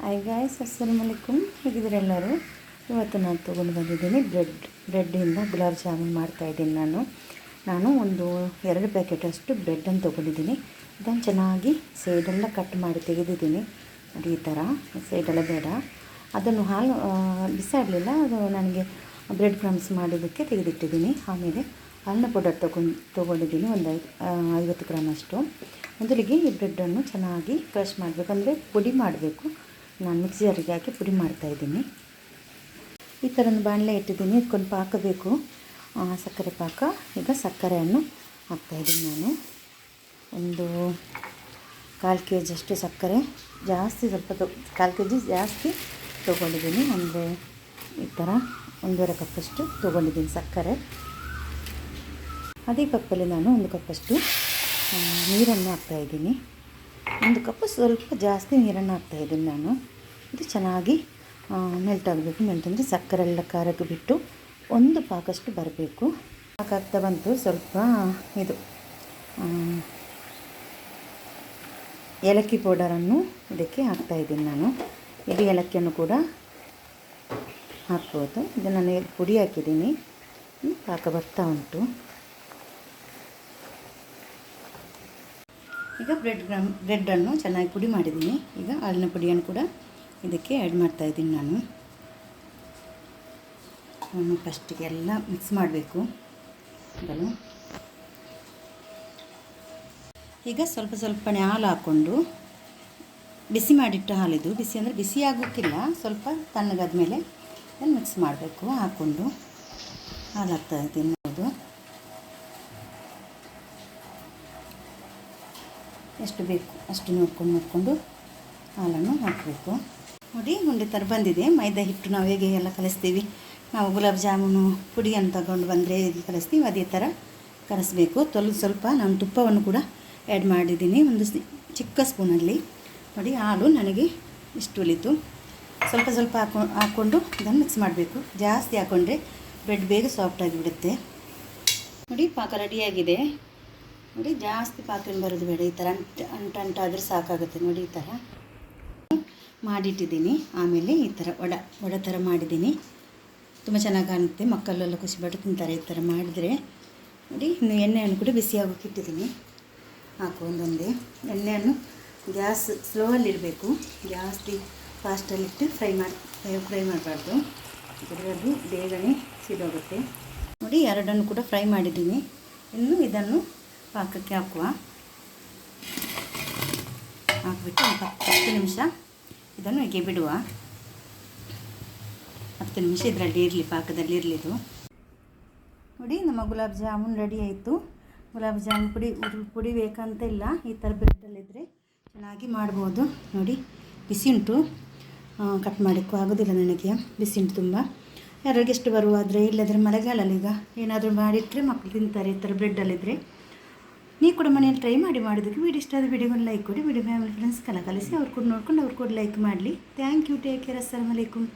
Hi guys, ಅಸ್ಸಲಾಮು ಅಲೈಕುಮ್. ಹೇಗಿದ್ದೀರ ಎಲ್ಲರೂ? ಇವತ್ತು ನಾನು ತೊಗೊಂಡು ಬಂದಿದ್ದೀನಿ ಬ್ರೆಡ್ಡಿಂದ ಗುಲಾಬ್ ಜಾಮೂನ್ ಮಾಡ್ತಾಯಿದ್ದೀನಿ. ನಾನು ಒಂದು 2 ಪ್ಯಾಕೆಟಷ್ಟು ಬ್ರೆಡ್ಡನ್ನು ತೊಗೊಂಡಿದ್ದೀನಿ. ಇದನ್ನು ಚೆನ್ನಾಗಿ ಸೈಡೆಲ್ಲ ಕಟ್ ಮಾಡಿ ತೆಗೆದಿದ್ದೀನಿ. ನೋಡಿ, ಈ ಥರ ಸೈಡೆಲ್ಲ ಬೇಡ. ಅದನ್ನು ಹಾಲು ಬಿಸಾಡಲಿಲ್ಲ, ಅದು ನನಗೆ ಬ್ರೆಡ್ ಕ್ರಮ್ಸ್ ಮಾಡೋದಕ್ಕೆ ತೆಗೆದಿಟ್ಟಿದ್ದೀನಿ. ಆಮೇಲೆ ಹಾಲಿನ ಪೌಡರ್ ತೊಗೊಂಡಿದ್ದೀನಿ, ಒಂದು 50 ಗ್ರಾಮ್ ಅಷ್ಟು. ಮೊದಲಿಗೆ ಈ ಬ್ರೆಡ್ಡನ್ನು ಚೆನ್ನಾಗಿ ಕ್ರಷ್ ಮಾಡಬೇಕು, ಅಂದರೆ ಪುಡಿ ಮಾಡಬೇಕು. ನಾನು ಮಿಕ್ಸಿಯರಿಗೆ ಹಾಕಿ ಪುಡಿ ಮಾಡ್ತಾಯಿದ್ದೀನಿ. ಈ ಥರ ಒಂದು ಬಾಣಲೆ ಇಟ್ಟಿದ್ದೀನಿ, ಇದಕ್ಕೊಂದು ಪಾಕ ಬೇಕು, ಸಕ್ಕರೆ ಪಾಕ. ಈಗ ಸಕ್ಕರೆಯನ್ನು ಹಾಕ್ತಾಯಿದ್ದೀನಿ. ನಾನು ಒಂದು 1/4 kg ಅಷ್ಟು ಸಕ್ಕರೆ, ಜಾಸ್ತಿ ಸ್ವಲ್ಪ 1/4 kg ಜಾಸ್ತಿ ತೊಗೊಂಡಿದ್ದೀನಿ. ಅಂದರೆ ಈ ಥರ 1.5 ಕಪ್ಪಷ್ಟು ತೊಗೊಂಡಿದ್ದೀನಿ ಸಕ್ಕರೆ. ಅದೇ ಕಪ್ಪಲ್ಲಿ ನಾನು 1 ಕಪ್ಪಷ್ಟು ನೀರನ್ನು ಹಾಕ್ತಾಯಿದ್ದೀನಿ. 1 ಕಪ್ ಸ್ವಲ್ಪ ಜಾಸ್ತಿ ನೀರನ್ನು ಹಾಕ್ತಾಯಿದ್ದೀನಿ ನಾನು. ಇದು ಚೆನ್ನಾಗಿ ಮೆಲ್ಟ್ ಆಗಬೇಕು. ಮೆಲ್ಟ್ ಅಂದರೆ ಸಕ್ಕರೆ ಎಲ್ಲ ಖಾರಕ್ಕೆ ಬಿಟ್ಟು ಒಂದು ಪಾಕಷ್ಟು ಬರಬೇಕು. ಪಾಕಾಗ್ತಾ ಬಂತು. ಸ್ವಲ್ಪ ಇದು ಏಲಕ್ಕಿ ಪೌಡರನ್ನು ಇದಕ್ಕೆ ಹಾಕ್ತಾಯಿದ್ದೀನಿ ನಾನು. ಇದು ಏಲಕ್ಕಿಯನ್ನು ಕೂಡ ಹಾಕ್ಬೋದು. ಇದು ನಾನು ಪುಡಿ ಹಾಕಿದ್ದೀನಿ. ಪಾಕ ಬರ್ತಾ ಉಂಟು. ಈಗ ಬ್ರೆಡ್ಡನ್ನು ಚೆನ್ನಾಗಿ ಪುಡಿ ಮಾಡಿದ್ದೀನಿ. ಈಗ ಹಾಲಿನ ಪುಡಿಯನ್ನು ಕೂಡ ಇದಕ್ಕೆ ಆ್ಯಡ್ ಮಾಡ್ತಾಯಿದ್ದೀನಿ ನಾನು. ಫಸ್ಟಿಗೆ ಎಲ್ಲ ಮಿಕ್ಸ್ ಮಾಡಬೇಕು ಇದನ್ನು. ಈಗ ಸ್ವಲ್ಪನೇ ಹಾಲು ಹಾಕ್ಕೊಂಡು, ಬಿಸಿ ಮಾಡಿಟ್ಟ ಹಾಲಿದು, ಬಿಸಿ ಅಂದರೆ ಬಿಸಿ ಆಗೋಕ್ಕಿಲ್ಲ, ಸ್ವಲ್ಪ ತಣ್ಣಗಾದ ಮೇಲೆ ಅದನ್ನು ಮಿಕ್ಸ್ ಮಾಡಬೇಕು. ಹಾಕ್ಕೊಂಡು ಹಾಲು ಹಾಕ್ತಾಯಿದ್ದೀನಿ. ಅದು ಎಷ್ಟು ಬೇಕು ಅಷ್ಟು ನೋಡಿಕೊಂಡು ಹಾಲನ್ನು ಹಾಕಬೇಕು. ನೋಡಿ, ಉಂಡೆ ಥರ ಬಂದಿದೆ. ಮೈದಾ ಹಿಟ್ಟು ನಾವು ಹೇಗೆ ಎಲ್ಲ ಕಲಿಸ್ತೀವಿ, ನಾವು ಗುಲಾಬ್ ಜಾಮೂನು ಪುಡಿಯನ್ನು ತಗೊಂಡು ಬಂದರೆ ಹೇಗೆ ಕಲಿಸ್ತೀವಿ ಅದೇ ಥರ ಕಲಿಸ್ಬೇಕು. ಸ್ವಲ್ಪ ನಾನು ತುಪ್ಪವನ್ನು ಕೂಡ ಆ್ಯಡ್ ಮಾಡಿದ್ದೀನಿ, ಒಂದು ಚಿಕ್ಕ ಸ್ಪೂನಲ್ಲಿ. ನೋಡಿ, ಹಾಲು ನನಗೆ ಇಷ್ಟು ಉಳಿತು. ಸ್ವಲ್ಪ ಹಾಕ್ಕೊಂಡು ಇದನ್ನು ಮಿಕ್ಸ್ ಮಾಡಬೇಕು. ಜಾಸ್ತಿ ಹಾಕ್ಕೊಂಡ್ರೆ ಬ್ರೆಡ್ ಬೇಗ ಸಾಫ್ಟಾಗಿ ಬಿಡುತ್ತೆ. ನೋಡಿ, ಪಾಕ ರೆಡಿಯಾಗಿದೆ. ನೋಡಿ, ಜಾಸ್ತಿ ಪಾಕೇನು ಬರೋದು ಬೇಡ, ಈ ಥರ ಅಂಟಾದರೆ ಸಾಕಾಗುತ್ತೆ. ನೋಡಿ, ಈ ಥರ ಮಾಡಿಟ್ಟಿದ್ದೀನಿ. ಆಮೇಲೆ ಈ ಥರ ವಡ ಥರ ಮಾಡಿದ್ದೀನಿ. ತುಂಬ ಚೆನ್ನಾಗಿ ಕಾಣುತ್ತೆ, ಮಕ್ಕಳೆಲ್ಲ ಖುಷಿಪಟ್ಟು ತಿಂತಾರೆ ಈ ಥರ ಮಾಡಿದರೆ. ನೋಡಿ, ಇನ್ನು ಎಣ್ಣೆಯನ್ನು ಕೂಡ ಬಿಸಿಯಾಗೋಕೆ ಇಟ್ಟಿದ್ದೀನಿ. ಹಾಕು ಒಂದೊಂದೇ. ಎಣ್ಣೆಯನ್ನು ಗ್ಯಾಸ್ ಸ್ಲೋವಲ್ಲಿಡಬೇಕು, ಜಾಸ್ತಿ ಫಾಸ್ಟಲ್ಲಿಟ್ಟು ಫ್ರೈ ಮಾಡಬಾರ್ದು, ಇದರಲ್ಲಿ ಬೇಗನೆ ಸಿದೋಗುತ್ತೆ. ನೋಡಿ, 2 ಕೂಡ ಫ್ರೈ ಮಾಡಿದ್ದೀನಿ. ಇನ್ನು ಇದನ್ನು ಪಾಕಕ್ಕೆ ಹಾಕ್ಬಿಟ್ಟು ಒಂದು 10 ನಿಮಿಷ ಇದನ್ನು ಹೀಗೆ ಬಿಡುವ. 10 ನಿಮಿಷ ಇದರಲ್ಲಿ ಇರಲಿ, ಪಾಕದಲ್ಲಿ ಇರಲಿದು. ನೋಡಿ, ನಮ್ಮ ಗುಲಾಬ್ ಜಾಮೂನ್ ರೆಡಿ ಆಯಿತು. ಗುಲಾಬ್ ಜಾಮೂನ್ ಪುಡಿ ಬೇಕಂತ ಇಲ್ಲ, ಈ ಥರ ಬ್ರೆಡ್ಡಲ್ಲಿದ್ದರೆ ಚೆನ್ನಾಗಿ ಮಾಡ್ಬೋದು. ನೋಡಿ, ಬಿಸಿ ಉಂಟು, ಕಟ್ ಮಾಡೋಕ್ಕೂ ಆಗೋದಿಲ್ಲ ನನಗೆ, ಬಿಸಿ ಉಂಟು ತುಂಬ. ಯಾರು ಗೆಸ್ಟ್ ಬರುವಾದರೆ, ಇಲ್ಲದ್ರೆ ಮಳೆಗಾಲಲ್ಲಿ ಈಗ ಏನಾದರೂ ಮಾಡಿಟ್ಟರೆ ಮಕ್ಕಳು ತಿಂತಾರೆ ಈ ಥರ ಬ್ರೆಡ್ಡಲ್ಲಿದ್ದರೆ. ನೀವು ಕೂಡ ಮನೆಯಲ್ಲಿ ಟ್ರೈ ಮಾಡಿದ್ದಕ್ಕೆ ವಿಡಿಯೋ ಇಷ್ಟ ಆದರೆ ವಿಡಿಯೋಗೊಂದು ಲೈಕ್ ಕೊಡಿ. ವಿಡಿಯೋ ಫ್ಯಾಮಿಲಿ ಫ್ರೆಂಡ್ಸ್ಗೆಲ್ಲ ಕಲಿಸಿ, ಅವ್ರು ಕೂಡ ನೋಡ್ಕೊಂಡು ಅವ್ರು ಕೂಡ ಲೈಕ್ ಮಾಡಲಿ. Thank you. Take care. ಅಸ್ಸಲಾಮು ಅಲೈಕುಮ್.